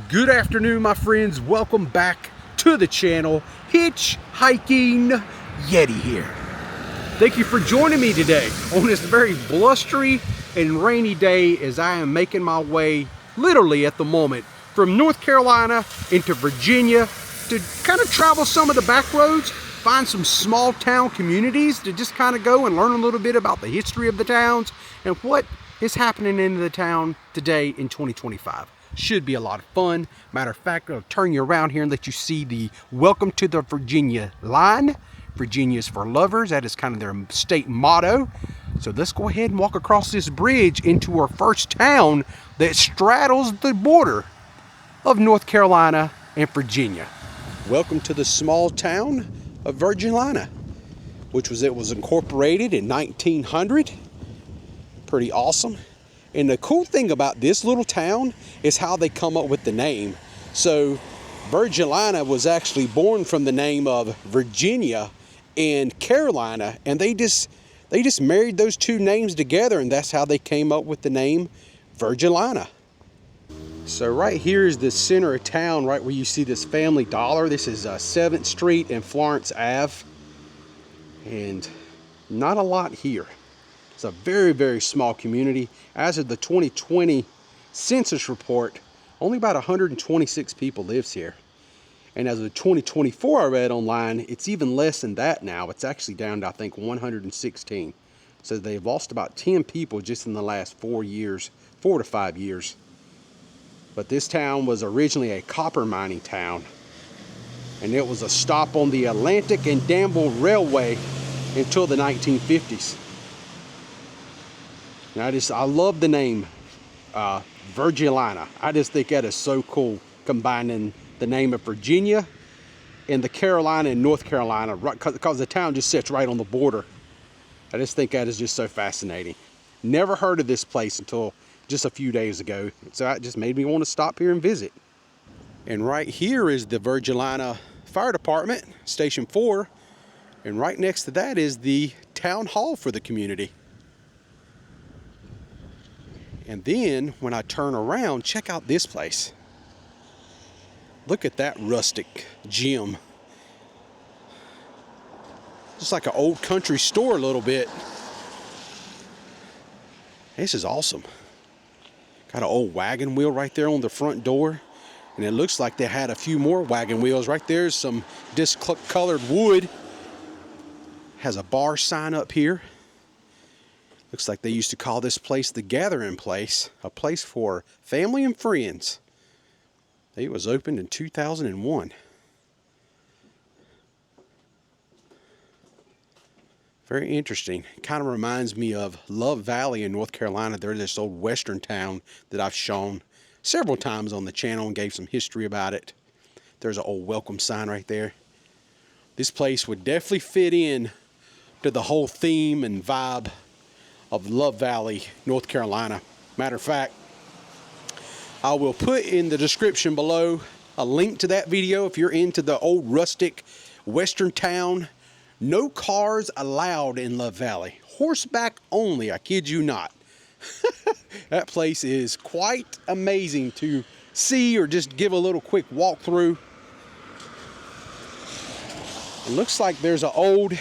Good afternoon, my friends. Welcome back to the channel. Hitch Hiking Yeti here. Thank you for joining me today on this very blustery and rainy day as I am making my way, literally at the moment, from North Carolina into Virginia to kind of travel some of the back roads, find some small town communities to just kind of go and learn a little bit about the history of the towns and what is happening in the town today in 2025. Should be a lot of fun. Matter of fact, I'll turn you around here and let you see the Welcome to the Virginia line. Virginia is for lovers. That is kind of their state motto. So let's go ahead and walk across this bridge into our first town that straddles the border of North Carolina and Virginia. Welcome to the small town of Virgilina, which was incorporated in 1900. Pretty awesome. And the cool thing about this little town is how they come up with the name. So Virgilina was actually born from the name of Virginia and Carolina, and they just married those two names together, and that's how they came up with the name Virgilina. So right here is the center of town, right where you see this Family Dollar. This is 7th Street and Florence Ave, and not a lot here. It's a very, very small community. As of the 2020 census report, only about 126 people lives here. And as of 2024, I read online, it's even less than that now. It's actually down to, I think, 116. So they've lost about 10 people just in the last 4 to 5 years. But this town was originally a copper mining town. And it was a stop on the Atlantic and Danville Railway until the 1950s. And I love the name Virgilina. I just think that is so cool, combining the name of Virginia and the Carolina and North Carolina, right, because the town just sits right on the border. I just think that is just so fascinating. Never heard of this place until just a few days ago, so that just made me want to stop here and visit. And right here is the Virgilina Fire Department, Station 4, and right next to that is the town hall for the community. And then when I turn around, check out this place. Look at that rustic gym. Just like an old country store a little bit. This is awesome. Got an old wagon wheel right there on the front door. And it looks like they had a few more wagon wheels. Right there's some discolored wood. Has a bar sign up here. Looks like they used to call this place the gathering place, a place for family and friends. It was opened in 2001. Very interesting. Kind of reminds me of Love Valley in North Carolina. There's this old western town that I've shown several times on the channel and gave some history about it. There's an old welcome sign right there. This place would definitely fit in to the whole theme and vibe of Love Valley, North Carolina. Matter of fact, I will put in the description below a link to that video if you're into the old rustic western town. No cars allowed in Love Valley. Horseback only, I kid you not. That place is quite amazing to see or just give a little quick walk through. It looks like there's an old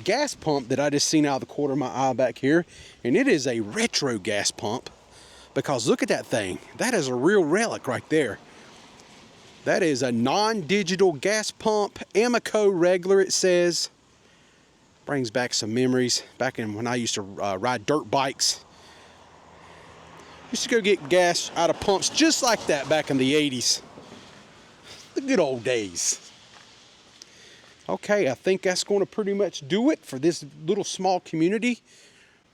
gas pump that I just seen out of the corner of my eye back here, and it is a retro gas pump, because look at that thing. That is a real relic right there. That is a non-digital gas pump, Amico regular, it says. Brings back some memories back in when I used to ride dirt bikes. Used to go get gas out of pumps just like that back in the 80s. The good old days. Okay, I think that's going to pretty much do it for this little small community.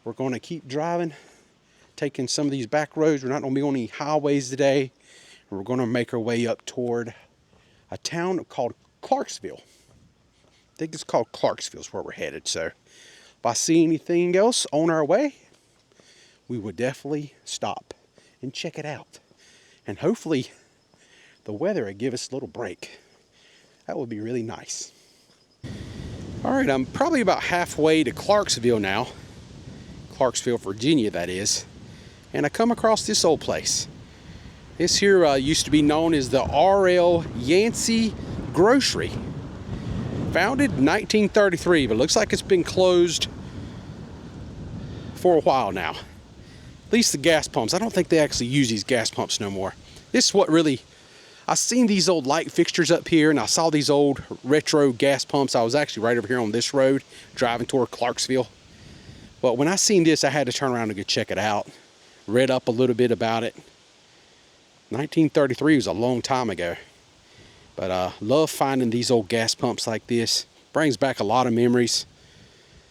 We're going to keep driving, taking some of these back roads. We're not going to be on any highways today. And we're going to make our way up toward a town called Clarksville. I think it's called Clarksville is where we're headed. So if I see anything else on our way, we would definitely stop and check it out. And hopefully the weather will give us a little break. That would be really nice. All right, I'm probably about halfway to Clarksville now. Clarksville, Virginia, that is. And I come across this old place. This here used to be known as the R.L. Yancey Grocery. Founded in 1933, but it looks like it's been closed for a while now. At least the gas pumps. I don't think they actually use these gas pumps no more. This is what really... I seen these old light fixtures up here, and I saw these old retro gas pumps. I was actually right over here on this road, driving toward Clarksville. But when I seen this, I had to turn around and go check it out. Read up a little bit about it. 1933 was a long time ago. But love finding these old gas pumps like this. Brings back a lot of memories.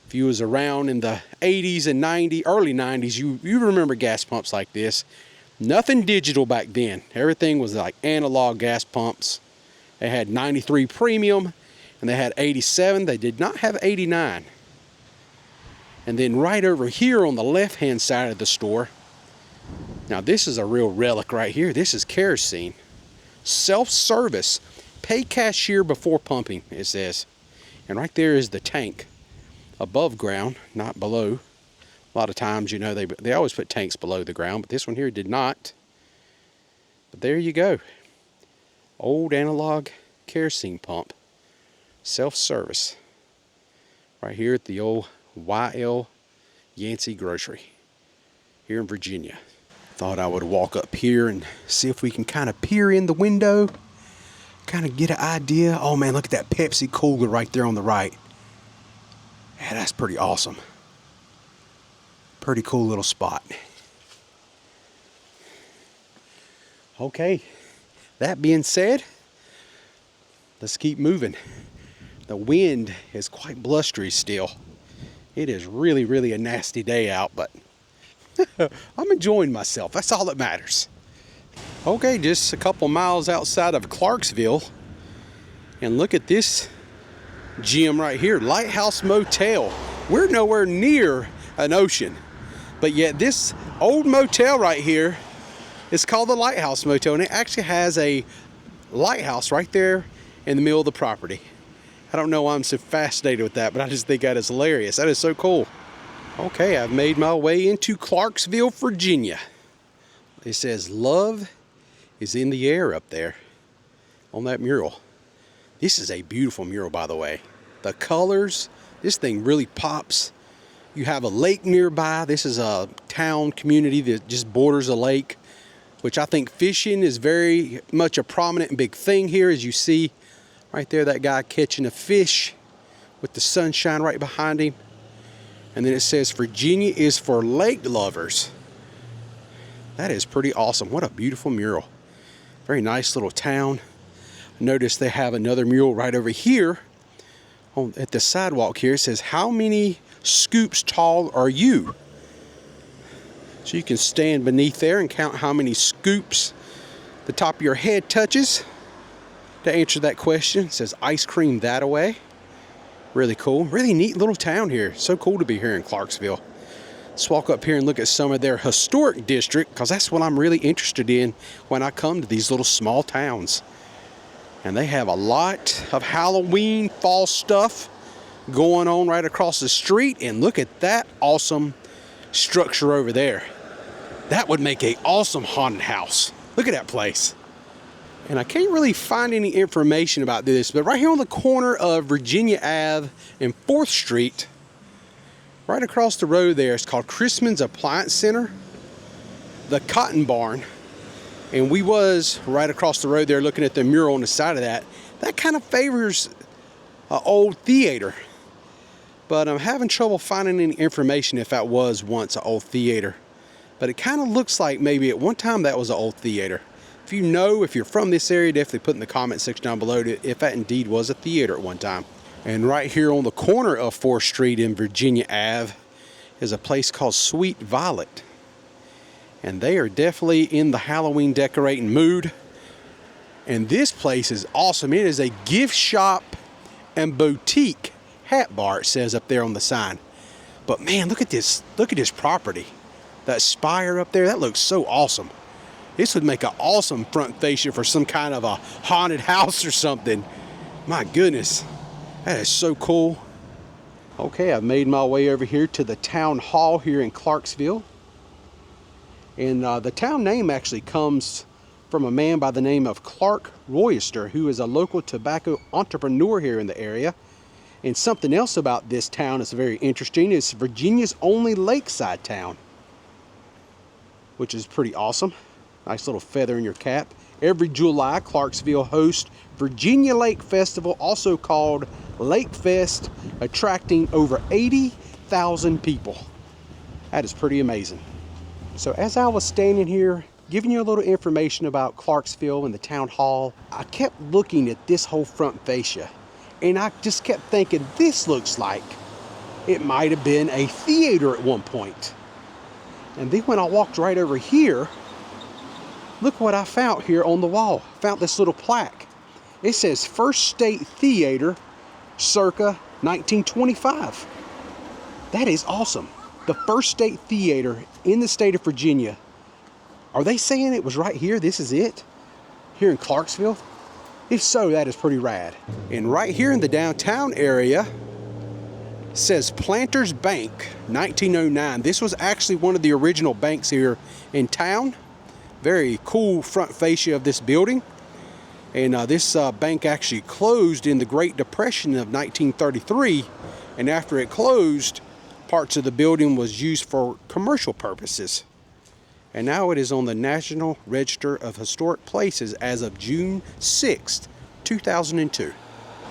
If you was around in the 80s and 90s, early 90s, you remember gas pumps like this. Nothing digital back then. Everything was like analog gas pumps. They had 93 premium and they had 87. They did not have 89. And then right over here on the left hand side of the store, now this is a real relic right here. This is kerosene. Self-service. Pay cashier before pumping, it says. And right there is the tank. Above ground, not below. A lot of times, you know, they always put tanks below the ground, but this one here did not. But there you go. Old analog kerosene pump. Self-service. Right here at the old YL Yancey Grocery. Here in Virginia. Thought I would walk up here and see if we can kind of peer in the window. Kind of get an idea. Oh man, look at that Pepsi cooler right there on the right. Yeah, that's pretty awesome. Pretty cool little spot. Okay, that being said, let's keep moving. The wind is quite blustery still. It is really, really a nasty day out, but I'm enjoying myself. That's all that matters. Okay, just a couple miles outside of Clarksville, and look at this gym right here, Lighthouse Motel. We're nowhere near an ocean. But yet this old motel right here is called the Lighthouse Motel, and it actually has a lighthouse right there in the middle of the property. I don't know why I'm so fascinated with that, but I just think that is hilarious. That is so cool. Okay, I've made my way into Clarksville, Virginia. It says love is in the air up there on that mural. This is a beautiful mural, by the way. The colors, this thing really pops. You have a lake nearby. This is a town community that just borders a lake, which I think fishing is very much a prominent and big thing here. As you see right there, that guy catching a fish with the sunshine right behind him. And then it says Virginia is for lake lovers. That is pretty awesome. What a beautiful mural. Very nice little town. Notice they have another mural right over here at the sidewalk here. It says, how many scoops tall are you? So you can stand beneath there and count how many scoops the top of your head touches. To answer that question, it says ice cream that away. Really cool. Really neat little town here. So cool to be here in Clarksville. Let's walk up here and look at some of their historic district, because that's what I'm really interested in when I come to these little small towns. And they have a lot of Halloween fall stuff going on right across the street. And look at that awesome structure over there. That would make an awesome haunted house. Look at that place. And I can't really find any information about this, but right here on the corner of Virginia Ave and 4th Street, right across the road there, it's called Chrisman's Appliance Center, the Cotton Barn. And we was right across the road there looking at the mural on the side of that. That kind of favors an old theater. But I'm having trouble finding any information if that was once an old theater. But it kind of looks like maybe at one time that was an old theater. If you know, if you're from this area, definitely put in the comment section down below if that indeed was a theater at one time. And right here on the corner of 4th Street in Virginia Ave is a place called Sweet Violet. And they are definitely in the Halloween decorating mood. And this place is awesome. It is a gift shop and boutique hat bar, it says up there on the sign. But man, look at this property. That spire up there, that looks so awesome. This would make an awesome front fascia for some kind of a haunted house or something. My goodness, that is so cool. Okay, I've made my way over here to the town hall here in Clarksville. And the town name actually comes from a man by the name of Clark Royster, who is a local tobacco entrepreneur here in the area. And something else about this town is very interesting. It's Virginia's only lakeside town, which is pretty awesome. Nice little feather in your cap. Every July, Clarksville hosts Virginia Lake Festival, also called Lake Fest, attracting over 80,000 people. That is pretty amazing. So as I was standing here giving you a little information about Clarksville and the town hall, I kept looking at this whole front fascia, and I just kept thinking, this looks like it might have been a theater at one point. And then when I walked right over here, look what I found here on the wall. I found this little plaque. It says First State Theater circa 1925. That is awesome. The First State Theater in the state of Virginia. Are they saying it was right here? This is it? Here in Clarksville? If so, that is pretty rad. And right here in the downtown area, says Planters Bank, 1909. This was actually one of the original banks here in town. Very cool front fascia of this building. And this bank actually closed in the Great Depression of 1933. And after it closed, parts of the building was used for commercial purposes. And now it is on the National Register of Historic Places as of June 6th, 2002.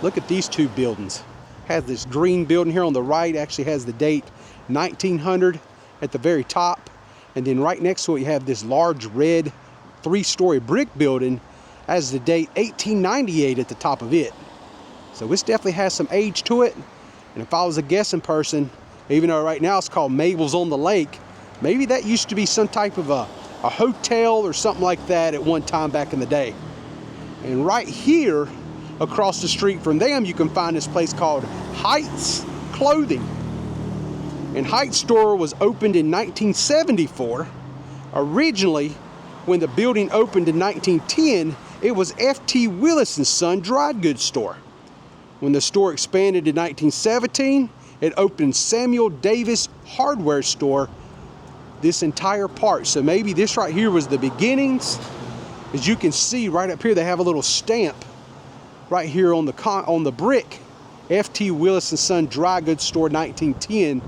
Look at these two buildings. Has this green building here on the right, actually has the date 1900 at the very top. And then right next to it, you have this large red 3-story brick building as the date 1898 at the top of it. So this definitely has some age to it. And if I was a guessing person, even though right now it's called Mabel's on the Lake, maybe that used to be some type of a hotel or something like that at one time back in the day. And right here, across the street from them, you can find this place called Heights Clothing. And Heights store was opened in 1974. Originally, when the building opened in 1910, it was F.T. Willis & Son dry goods store. When the store expanded in 1917, it opened Samuel Davis hardware store, this entire part. So maybe this right here was the beginnings. As you can see right up here, they have a little stamp right here on the brick, F.T. Willis & Son dry goods store 1910.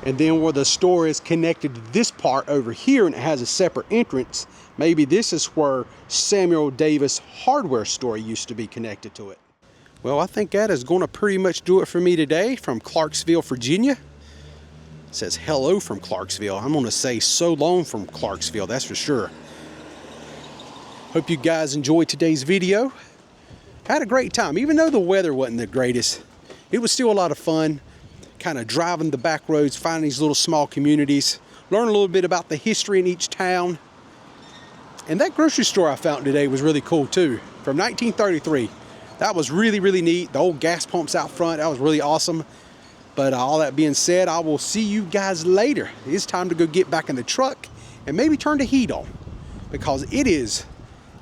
And then where the store is connected to this part over here and it has a separate entrance, maybe this is where Samuel Davis hardware store used to be connected to it. Well, I think that is going to pretty much do it for me today from Clarksville, Virginia. It says hello from Clarksville. I'm going to say so long from Clarksville, that's for sure. Hope you guys enjoyed today's video. Had a great time. Even though the weather wasn't the greatest, it was still a lot of fun. Kind of driving the back roads, finding these little small communities, learn a little bit about the history in each town. And that grocery store I found today was really cool too, from 1933. That was really, really neat. The old gas pumps out front, that was really awesome. But all that being said, I will see you guys later. It's time to go get back in the truck and maybe turn the heat on, because it is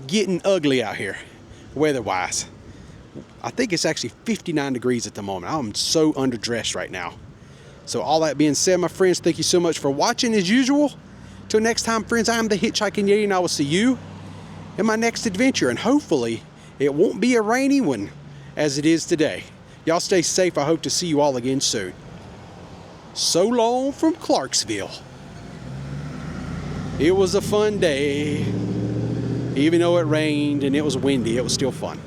getting ugly out here, weather-wise. I think it's actually 59 degrees at the moment. I'm so underdressed right now. So all that being said, my friends, thank you so much for watching as usual. Till next time, friends, I am the Hitchhiking Yeti, and I will see you in my next adventure. And hopefully, it won't be a rainy one as it is today. Y'all stay safe. I hope to see you all again soon. So long from Clarksville. It was a fun day. Even though it rained and it was windy, it was still fun.